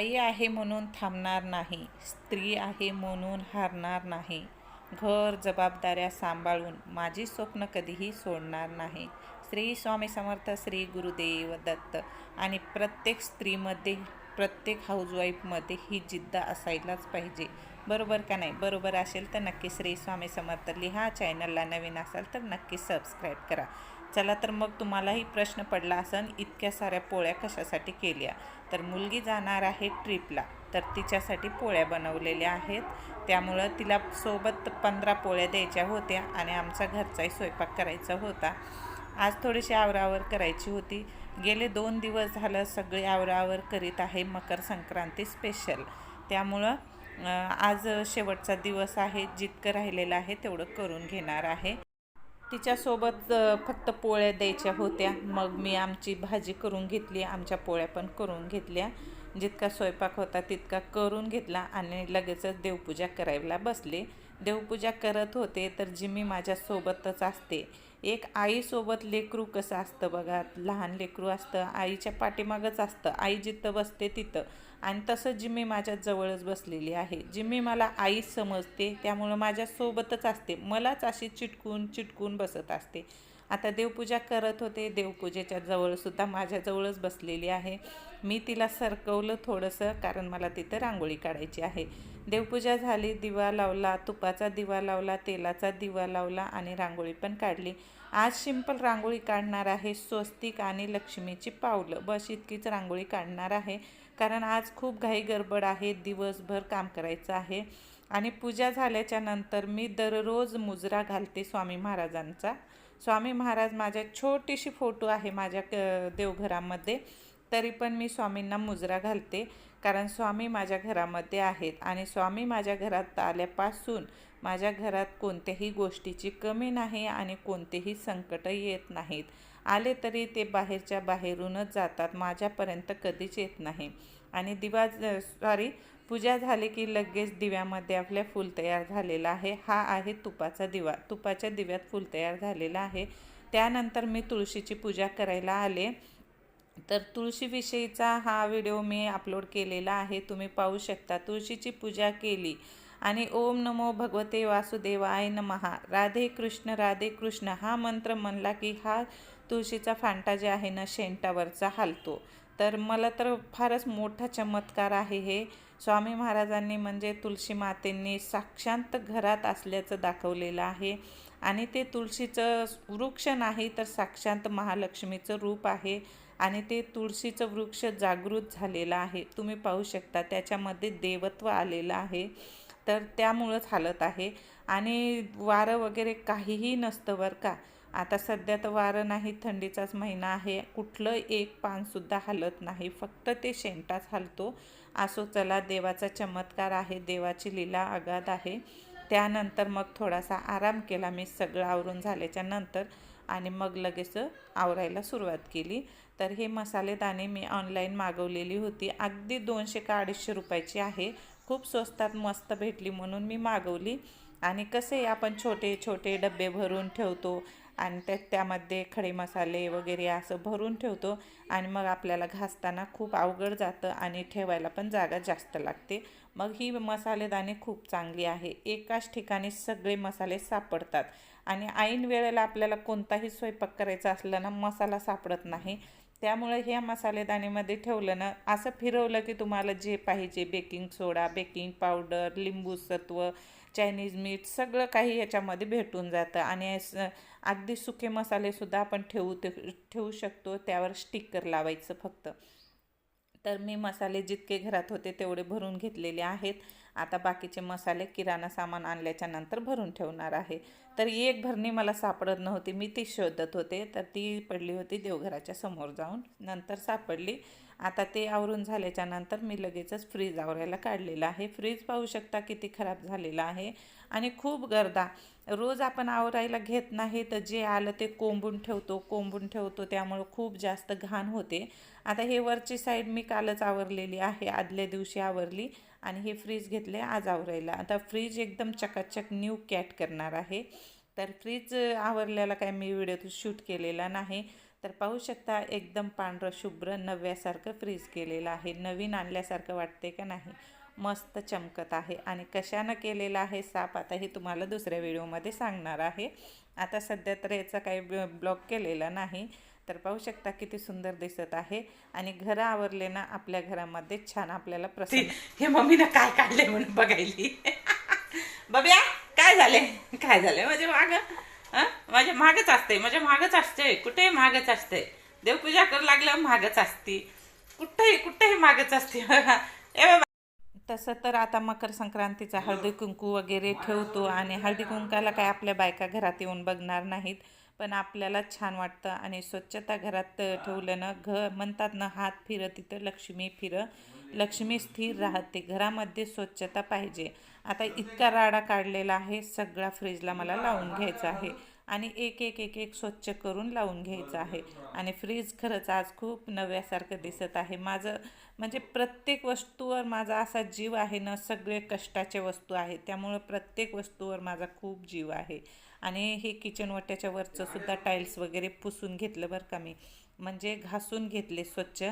आई आहे म्हणून थांबणार नाही, स्त्री आहे म्हणून हारणार नाही. घर जबाबदाऱ्या सांभाळून माझी स्वप्न कधीही सोडणार नाही. श्री स्वामी समर्थ, श्री गुरुदेव दत्त. आणि प्रत्येक स्त्रीमध्ये, प्रत्येक हाऊसवाईफमध्ये ही जिद्द असायलाच पाहिजे. बरोबर का नाही? बरोबर असेल तर नक्की श्री स्वामी समर्थ लिहा. चॅनलला नवीन असाल तर नक्की सबस्क्राईब करा. चला तर मग तुम्हालाही प्रश्न पडला असन, इतक्या साऱ्या पोळ्या कशासाठी केल्या? तर मुलगी जाणार आहे ट्रिपला, तर तिच्यासाठी पोळ्या बनवलेल्या आहेत. त्यामुळं तिला सोबत 15 पोळ्या द्यायच्या होत्या आणि आमचा घरचाही स्वयंपाक करायचा होता. आज थोडीशी आवरावर करायची होती. गेले 2 दिवस झालं सगळे आवरावर करीत आहे, मकर संक्रांती स्पेशल. त्यामुळं आज शेवटचा दिवस आहे, जितकं राहिलेलं आहे तेवढं करून घेणार आहे. तिच्यासोबत फक्त पोळ्या द्यायच्या होत्या. मग मी आमची भाजी करून घेतली, आमच्या पोळ्या पण करून घेतल्या. जितका स्वयंपाक होता तितका करून घेतला आणि लगेचच देवपूजा करायला बसले. देवपूजा करत होते तर जिम्मी माझ्यासोबतच असते. एक आईसोबत लेकरू कसं असतं बघा, लहान लेकरू असतं, आईच्या पाठीमागच असतं, आई जिथं बसते तिथं. आणि तसं जिम्मी माझ्या जवळच बसलेली आहे. जिम्मी मला आई समजते, त्यामुळं माझ्यासोबतच असते, मलाच अशी चिटकून चिटकून बसत असते. आता देवपूजा करत होते, देवपूजेच्या जवळसुद्धा माझ्याजवळच बसलेली आहे. मी तिला सरकवलं थोडंसं, कारण मला तिथं रांगोळी काढायची आहे. देवपूजा झाली, दिवा लावला, तुपाचा दिवा लावला, तेलाचा दिवा लावला आणि रांगोळी पण काढली. आज सिंपल रांगोळी काढणार आहे, स्वस्तिक आणि लक्ष्मीची पावलं, बस इतकीच रांगोळी काढणार आहे. कारण आज खूप घाई गडबड आहे, दिवसभर काम करायचं आहे. आणि पूजा झाल्याच्या नंतर मी दररोज मुजरा घालते स्वामी महाराजांचा. स्वामी महाराज माझ्या छोटीशी फोटो आहे माझ्या देवघरामध्ये, तरी पण मी स्वामींना मुजरा घालते. कारण स्वामी माझ्या घरामध्ये आहेत आणि स्वामी माझ्या घरात आल्यापासून माझ्या घरात कोणत्याही गोष्टीची कमी नाही आणि कोणतेही संकट येत नाहीत. आले तरी ते बाहेरच्या बाहेरूनच जातात, माझ्यापर्यंत कधीच येत नाही. आणि पूजा झाली की लगेच दिव्यामध्ये आपल्या फूल तयार झालेला आहे. हा आहे तुपाचा दिवा, तुपाच्या दिव्यात फूल तयार झालेला आहे. त्यानंतर मी तुळशीची पूजा करायला आले. तर तुळशीविषयीचा हा व्हिडिओ मी अपलोड केलेला आहे, तुम्ही पाहू शकता. तुळशीची पूजा केली आणि ओम नमो भगवते वासुदेवाय नमः, राधे कृष्ण हा मंत्र म्हणला की हा तुळशीचा फांटा जे आहे ना शेंटावरचा हालतो. तर मला तर फारच मोठा चमत्कार आहे हे. स्वामी महाराजांनी म्हणजे तुळशी मातेंनी साक्षात घरात असल्याचं दाखवलेलं आहे. आणि ते तुळशीचं वृक्ष नाही तर साक्षात महालक्ष्मीचं रूप आहे. आणि ते तुळशीचं वृक्ष जागृत झालेलं आहे, तुम्ही पाहू शकता, त्याच्यामध्ये देवत्व आलेलं आहे. तर त्यामुळंच हालत आहे. आणि वारं वगैरे काहीही नसतं बरं का. आता सध्या तर वारं नाही, थंडीचाच महिना आहे, कुठलं एक पानसुद्धा हलत नाही, फक्त ते शेंटाच हलतो. असो, चला, देवाचा चमत्कार आहे, देवाची लीला अगाध आहे. त्यानंतर मग थोडासा आराम केला मी, सगळं आवरून झाल्याच्या नंतर. आणि मग लगेच आवरायला सुरुवात केली. तर हे मसालेदाणे मी ऑनलाईन मागवलेली होती, अगदी 200 का 250 रुपयाची आहे. खूप स्वस्तात मस्त भेटली म्हणून मी मागवली. आणि कसे आपण छोटे छोटे डबे भरून ठेवतो आणि त्यामध्ये खडे मसाले वगैरे असं भरून ठेवतो आणि मग आपल्याला घासताना खूप अवघड जातं आणि ठेवायला पण जागा जास्त लागते. मग ही मसालेदाणे खूप चांगली आहे, एकाच ठिकाणी सगळे मसाले सापडतात. आणि ऐन वेळेला आपल्याला कोणताही स्वयंपाक करायचा असला ना, मसाला सापडत नाही. त्यामुळे ह्या मसालेदाणीमध्ये ठेवलं ना, असं फिरवलं की तुम्हाला जे पाहिजे, बेकिंग सोडा, बेकिंग पावडर, लिंबू सत्व, चायनीज मीठ, सगळं काही याच्यामध्ये भेटून जातं. आणि अगदी सुके मसालेसुद्धा आपण ठेवू शकतो, त्यावर स्टिकर लावायचं फक्त. तर मी मसाले जितके घरात होते तेवढे भरून घेतलेले आहेत. आता बाकीचे मसाले किराणा सामान आणल्याच्या नंतर भरून ठेवणार आहे. तर एक भरणी मला सापडत नव्हती, मी ती शोधत होते, तर ती पडली होती देवघराच्या समोर जाऊन, नंतर सापडली. आता ते आवरून झाल्याच्या नंतर मी लगेचच फ्रीज आवरायला काढलेलं आहे. फ्रीज पाहू शकता किती खराब झालेला आहे आणि खूप गर्दा. रोज आपण आवरायला घेत नाही तर जे आलं ते कोंबून ठेवतो, त्यामुळं खूप जास्त घाण होते. आता हे वरची साईड मी कालच आवरलेली आहे, आदल्या दिवशी आवरली. आणि हे फ्रीज घेतले आज आवरायला. आता फ्रीज एकदम चकाचक न्यू कॅट करणार आहे. तर फ्रीज आवरल्याला काय मी व्हिडिओ शूट केलेला नाही. तर पाहू शकता एकदम पांढरं शुभ्र नव्यासारखं फ्रीज केलेलं आहे. नवीन आणल्यासारखं वाटते का नाही? मस्त चमकत आहे. आणि कशानं केलेलं आहे साफ आता हे तुम्हाला दुसऱ्या व्हिडिओमध्ये सांगणार आहे. आता सध्या तर याचा काही ब्लॉग केलेला नाही. तर पाहू शकता किती सुंदर दिसत आहे. आणि घरं आवरले ना आपल्या घरामध्ये छान आपल्याला प्रसन्न. हे मम्मीनं काय काढले म्हणून बघायली. बब्या काय झाले काय झाले माझ्या माग? माझ्या मागच असते, माझ्या मागच असते, कुठेही मागच असते. देवपूजा करू लागलं मागच असती, कुठेही मागच असते. ए बाबा तसं तर आता मकर संक्रांतीचा हळदी कुंकू वगैरे ठेवतो आणि हळदी कुंकाला काय आपल्या बायका घरात येऊन बघणार नाहीत, पण आपल्याला छान वाटतं. आणि स्वच्छता घरात ठेवलं ना म्हणतात ना हात फिरं तिथं लक्ष्मी फिरं, लक्ष्मी स्थिर राहते. घरामध्ये स्वच्छता पाहिजे. आता इतका राडा काढलेला आहे, सगळा फ्रीजला मला लावून घ्यायचा आहे आणि एक एक एक एक स्वच्छ करून लावून घ्यायचं आहे. आणि फ्रीज खरंच आज खूप नव्यासारखं दिसत आहे. माझं म्हणजे प्रत्येक वस्तूवर माझा असा जीव आहे ना, सगळे कष्टाचे वस्तू आहेत त्यामुळं प्रत्येक वस्तूवर माझा खूप जीव आहे. आणि हे किचन वट्याच्या वरचं सुद्धा टाईल्स वगैरे पुसून घेतलं बरं का मी, म्हणजे घासून घेतले स्वच्छ.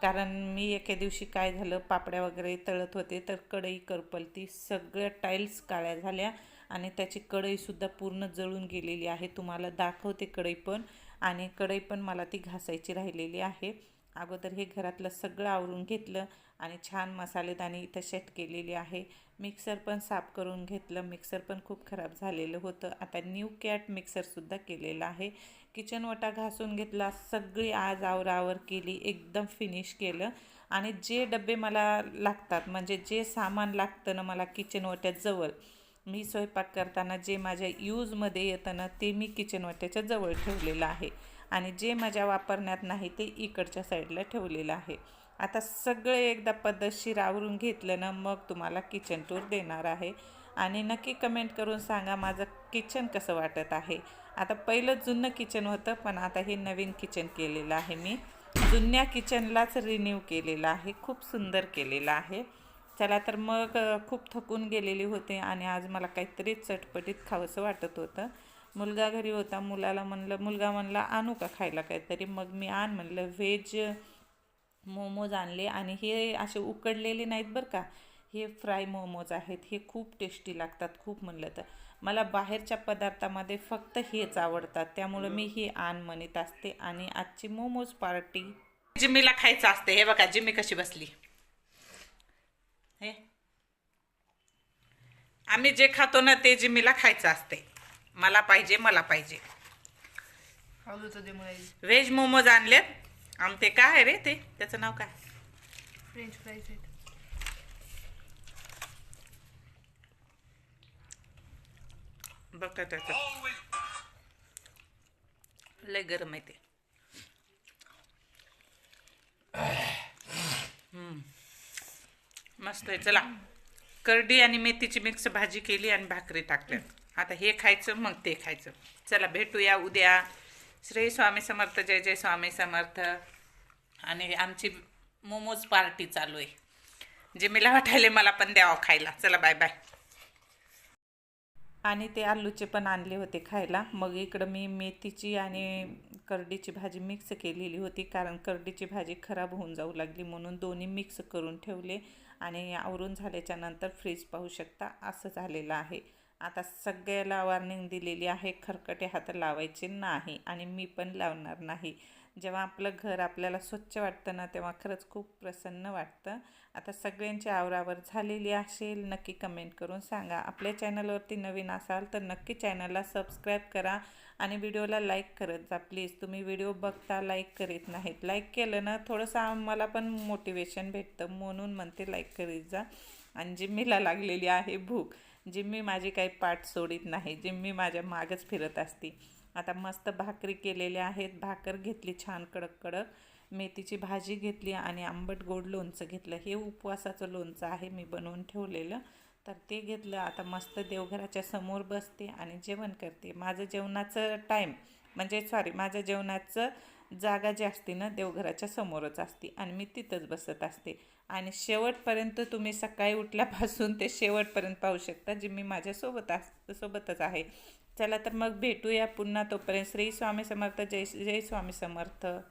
कारण मी एके दिवशी काय झालं, पापड्या वगैरे तळत होते तर कढई करपलती, सगळ्या टाईल्स काळ्या झाल्या आणि त्याची कढईसुद्धा पूर्ण जळून गेलेली आहे. तुम्हाला दाखवते कढई पण. आणि कढई पण मला ती घासायची राहिलेली आहे. अगोदर हे घरातलं सगळं आवरून घेतलं आणि छान मसालेदाणी इथं सेट केलेली आहे. मिक्सर पण साफ करून घेतलं, मिक्सर पण खूप खराब झालेलं होतं. आता न्यू कॅट मिक्सरसुद्धा केलेला आहे. किचन वटा घासून घेतला, सगळी आज आवरावर केली, एकदम फिनिश केलं. आणि जे डबे मला लागतात म्हणजे जे सामान लागतं ना मला किचन वट्यात जवळ, मी स्वयंपाक करताना जे माझ्या यूजमध्ये येतं ना ते मी किचन वट्याच्या जवळ ठेवलेलं आहे. आणि जे माझ्या वापरण्यात नाही ते इकडच्या साईडला ठेवलेलं आहे. आता सगळे एकदा पद्धतशीर आवरून घेतलं ना मग तुम्हाला किचन टूर देणार आहे. आणि नक्की कमेंट करून सांगा माझं किचन कसं वाटत आहे. आता पहिलं जुनं किचन होतं, पण आता हे नवीन किचन केलेलं आहे मी. जुन्या किचनलाच रिन्यू केलेलं आहे, खूप सुंदर केलेलं आहे. चला तर मग खूप थकून गेलेली होते आणि आज मला काहीतरी चटपटीत खावंसं वाटत होतं. मुलगा घरी होता, मुलगा म्हणला आणू का खायला काहीतरी, मग मी आण म्हणलं. व्हेज मोमोज आणले आणि हे असे उकडलेले नाहीत बरं का, हे फ्राय मोमोज आहेत. हे खूप टेस्टी लागतात. खूप म्हणलं तर मला बाहेरच्या पदार्थामध्ये फक्त हेच आवडतात, त्यामुळं मी हे आण म्हणत असते. आणि आजची मोमोज पार्टी जिम्मीला खायचं असते. हे बघा जिम्मी कशी बसली. हे आम्ही जे खातो ना ते जिम्मीला खायचं असते. मला पाहिजे मला पाहिजे. व्हेज मोमोज आणलेत आणि ते काय रे ते त्याचं नाव काय, फ्रेंच फ्राईज आहेत. बघता त्याचं लय गरम आहे ते. मस्त आहे. चला करडी आणि मेथीची मिक्स भाजी केली आणि भाकरी टाकल्यात. आता हे खायचं मग ते खायचं. चला भेटूया उद्या. श्री स्वामी समर्थ, जय जय स्वामी समर्थ. आणि आमची मोमोज पार्टी चालू आहे. जे मला वाटायले मला पण द्यावं खायला. चला बाय बाय. आणि ते आलूचे पण आणले होते खायला. मग इकडं मी मेथीची आणि करडीची भाजी मिक्स केलेली होती, कारण करडीची भाजी खराब होऊन जाऊ लागली म्हणून दोन्ही मिक्स करून ठेवले. आणि आवरून झाल्याच्या नंतर फ्रीज पाहू शकता असं झालेलं आहे. आता सगळ्याला वॉर्निंग दिलेली आहे, खरकटे हात लावायचे नाही आणि मी पण लावणार नाही. जेव्हा आपलं घर आपल्याला स्वच्छ वाटतं ना तेव्हा खरंच खूप प्रसन्न वाटतं. आता सगळ्यांची आवरावर झालेली असेल, नक्की कमेंट करून सांगा. आपल्या चॅनलवरती नवीन असाल तर नक्की चॅनलला सबस्क्राईब करा आणि व्हिडिओला लाईक करत जा प्लीज. तुम्ही व्हिडिओ बघता लाईक करीत नाहीत. लाईक केलं ना थोडंसं आम्हाला पण मोटिवेशन भेटतं, म्हणून म्हणते लाईक करीत जा. आणि जिम्मीला लागलेली आहे भूक. जिम्मी माझी काही पाठ सोडित नाही, जिम्मी माझ्या मागच फिरत असते. आता मस्त भाकरी केलेल्या आहेत, भाकर घेतली छान कडक कडक, मेथीची भाजी घेतली आणि आंबट गोड लोणचं घेतलं. हे उपवासाचं लोणचं आहे मी बनवून ठेवलेलं, तर ते घेतलं. आता मस्त देवघराच्या समोर बसते आणि जेवण करते. माझं जेवणाचं टाईम माझं जेवणाचं जागा जी असते ना देवघराच्या समोरच असते आणि मी तिथंच बसत असते. आणि शेवटपर्यंत तुम्ही सकाळी उठल्यापासून ते शेवटपर्यंत पाहू शकता, जी मी माझ्यासोबतच आहे. चला तर मग भेटूया पुन्हा. तोपर्यंत श्री स्वामी समर्थ. जय जय स्वामी समर्थ.